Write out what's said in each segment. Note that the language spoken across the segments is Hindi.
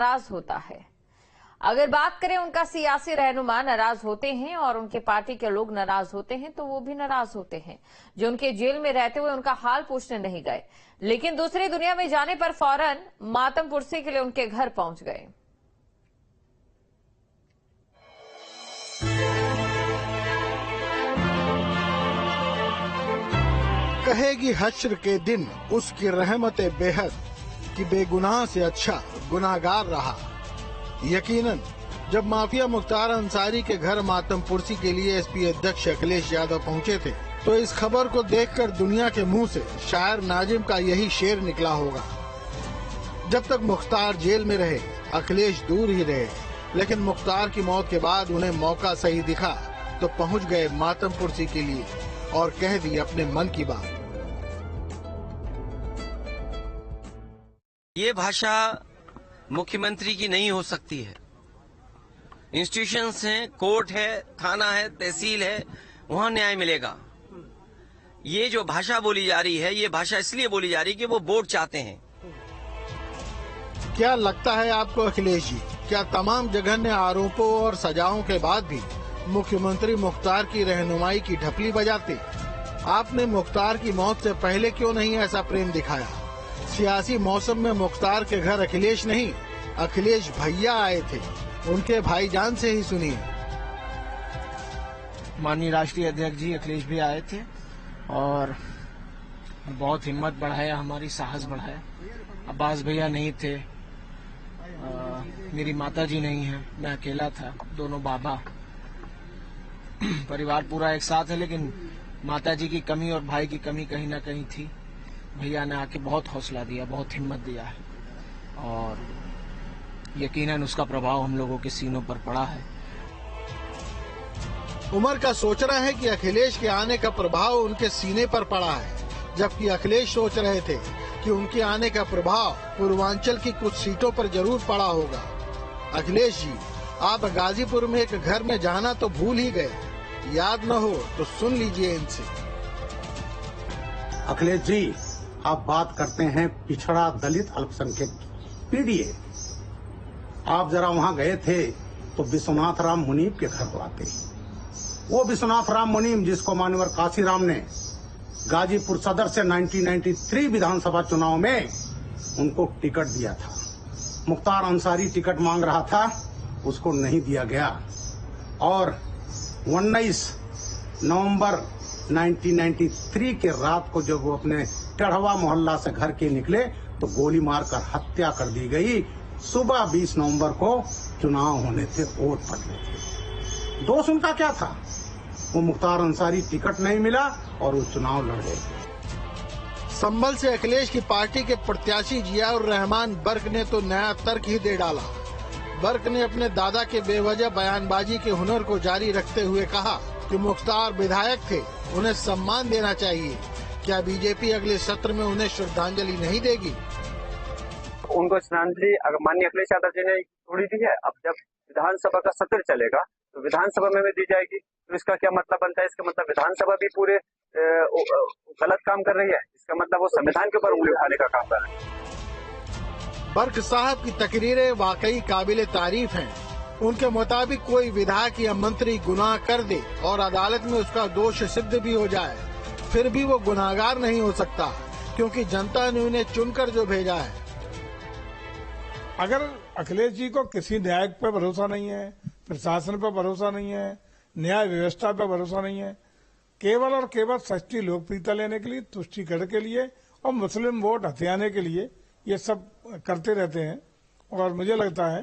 नाराज होता है। अगर बात करें उनका सियासी रहनुमा नाराज होते हैं और उनके पार्टी के लोग नाराज होते हैं तो वो भी नाराज होते हैं, जो उनके जेल में रहते हुए उनका हाल पूछने नहीं गए, लेकिन दूसरी दुनिया में जाने पर फौरन मातम पुरसी के लिए उनके घर पहुंच गए। कहेगी हश्र के दिन उसकी रहमत बेहद कि बेगुनाह से अच्छा गुनाहगार रहा। यकीनन जब माफिया मुख्तार अंसारी के घर मातम पुरसी के लिए एसपी अध्यक्ष अखिलेश यादव पहुंचे थे तो इस खबर को देखकर दुनिया के मुंह से शायर नाजिम का यही शेर निकला होगा। जब तक मुख्तार जेल में रहे अखिलेश दूर ही रहे, लेकिन मुख्तार की मौत के बाद उन्हें मौका सही दिखा तो पहुंच गए मातम पुरसी के लिए और कह दी अपने मन की बात। ये भाषा मुख्यमंत्री की नहीं हो सकती है। इंस्टीट्यूशंस हैं, कोर्ट है, थाना है, तहसील है, वहां न्याय मिलेगा। ये जो भाषा बोली जा रही है, ये भाषा इसलिए बोली जा रही है कि वो वोट चाहते हैं। क्या लगता है आपको अखिलेश जी, क्या तमाम जघन्य आरोपों और सजाओं के बाद भी मुख्यमंत्री मुख्तार की रहनुमाई की ढपली बजाते? आपने मुख्तार की मौत से पहले क्यों नहीं ऐसा प्रेम दिखाया? सियासी मौसम में मुख्तार के घर अखिलेश नहीं, अखिलेश भैया आए थे, उनके भाईजान से ही सुनिए। माननीय राष्ट्रीय अध्यक्ष जी अखिलेश भी आए थे और बहुत हिम्मत बढ़ाया, हमारी साहस बढ़ाया। अब्बास भैया नहीं थे, मेरी माता जी नहीं है, मैं अकेला था, दोनों बाबा, परिवार पूरा एक साथ है, लेकिन माता जी की कमी और भाई की कमी कहीं ना कहीं थी। भैया ने आके बहुत हौसला दिया, बहुत हिम्मत दिया है और यकीनन उसका प्रभाव हम लोगों के सीनों पर पड़ा है। उमर का सोचना है कि अखिलेश के आने का प्रभाव उनके सीने पर पड़ा है, जबकि अखिलेश सोच रहे थे कि उनके आने का प्रभाव पूर्वांचल की कुछ सीटों पर जरूर पड़ा होगा। अखिलेश जी, आप गाजीपुर में एक घर में जाना तो भूल ही गए, याद न हो तो सुन लीजिए इनसे। अखिलेश जी, आप बात करते हैं पिछड़ा दलित अल्पसंख्यक पीडीए। आप जरा वहां गए थे तो विश्वनाथ राम मुनीम के घर को आते। वो विश्वनाथ राम मुनीम जिसको मान्यवर काशीराम ने गाजीपुर सदर से 1993 विधानसभा चुनाव में उनको टिकट दिया था। मुख्तार अंसारी टिकट मांग रहा था, उसको नहीं दिया गया और 19 नवंबर 1993 के रात को जब वो अपने टेढ़वा मोहल्ला से घर के निकले तो गोली मारकर हत्या कर दी गई। सुबह 20 नवंबर को चुनाव होने थे, वोट पड़ने थे। दोष उनका क्या था? वो मुख्तार अंसारी टिकट नहीं मिला और वो चुनाव लड़ गए। संभल से अखिलेश की पार्टी के प्रत्याशी जियाउर रहमान बर्क ने तो नया तर्क ही दे डाला। बर्क ने अपने दादा के बेवजह बयानबाजी के हुनर को जारी रखते हुए कहा कि मुख्तार विधायक थे, उन्हें सम्मान देना चाहिए। क्या बीजेपी अगले सत्र में उन्हें श्रद्धांजलि नहीं देगी? उनको श्रद्धांजलि माननीय अखिलेश यादव जी ने थोड़ी दी है। अब जब विधानसभा का सत्र चलेगा तो विधानसभा में भी दी जाएगी। तो इसका क्या मतलब बनता है? इसका मतलब विधानसभा भी पूरे गलत काम कर रही है। इसका मतलब वो संविधान के ऊपर उंगली उठाने का काम कर रहे हैं। बर्क साहब की तकरीरें वाकई काबिले तारीफ हैं। उनके मुताबिक कोई विधायक या मंत्री गुनाह कर दे और अदालत में उसका दोष सिद्ध भी हो जाए, फिर भी वो गुनाहगार नहीं हो सकता, क्योंकि जनता ने उन्हें चुनकर जो भेजा है। अगर अखिलेश जी को किसी न्यायिक पर भरोसा नहीं है, प्रशासन पर भरोसा नहीं है, न्याय व्यवस्था पर भरोसा नहीं है, केवल और केवल सच्ची लोकप्रियता लेने के लिए, तुष्टीकरण के लिए और मुस्लिम वोट हथियाने के लिए ये सब करते रहते हैं। और मुझे लगता है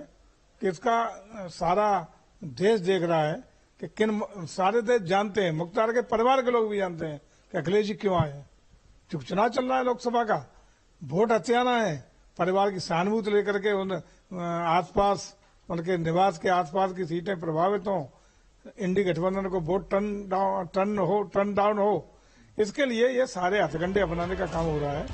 कि इसका सारा देश देख रहा है कि किन, सारे देश जानते हैं, मुख्तार के परिवार के लोग भी जानते हैं कि अखिलेश जी क्यों आए हैं। क्योंकि चुनाव चल रहा है लोकसभा का, वोट हथियाना है, परिवार की सहानुभूति लेकर के उन आसपास, उनके निवास के आसपास की सीटें प्रभावित हों, इंडी गठबंधन को वोट टर्न डाउन हो, इसके लिए ये सारे हथकंडे अपनाने का काम हो रहा है।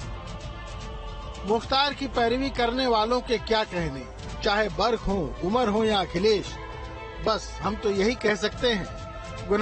मुख्तार की पैरवी करने वालों के क्या कहने, चाहे बर्क हो, उमर हो या अखिलेश, बस हम तो यही कह सकते हैं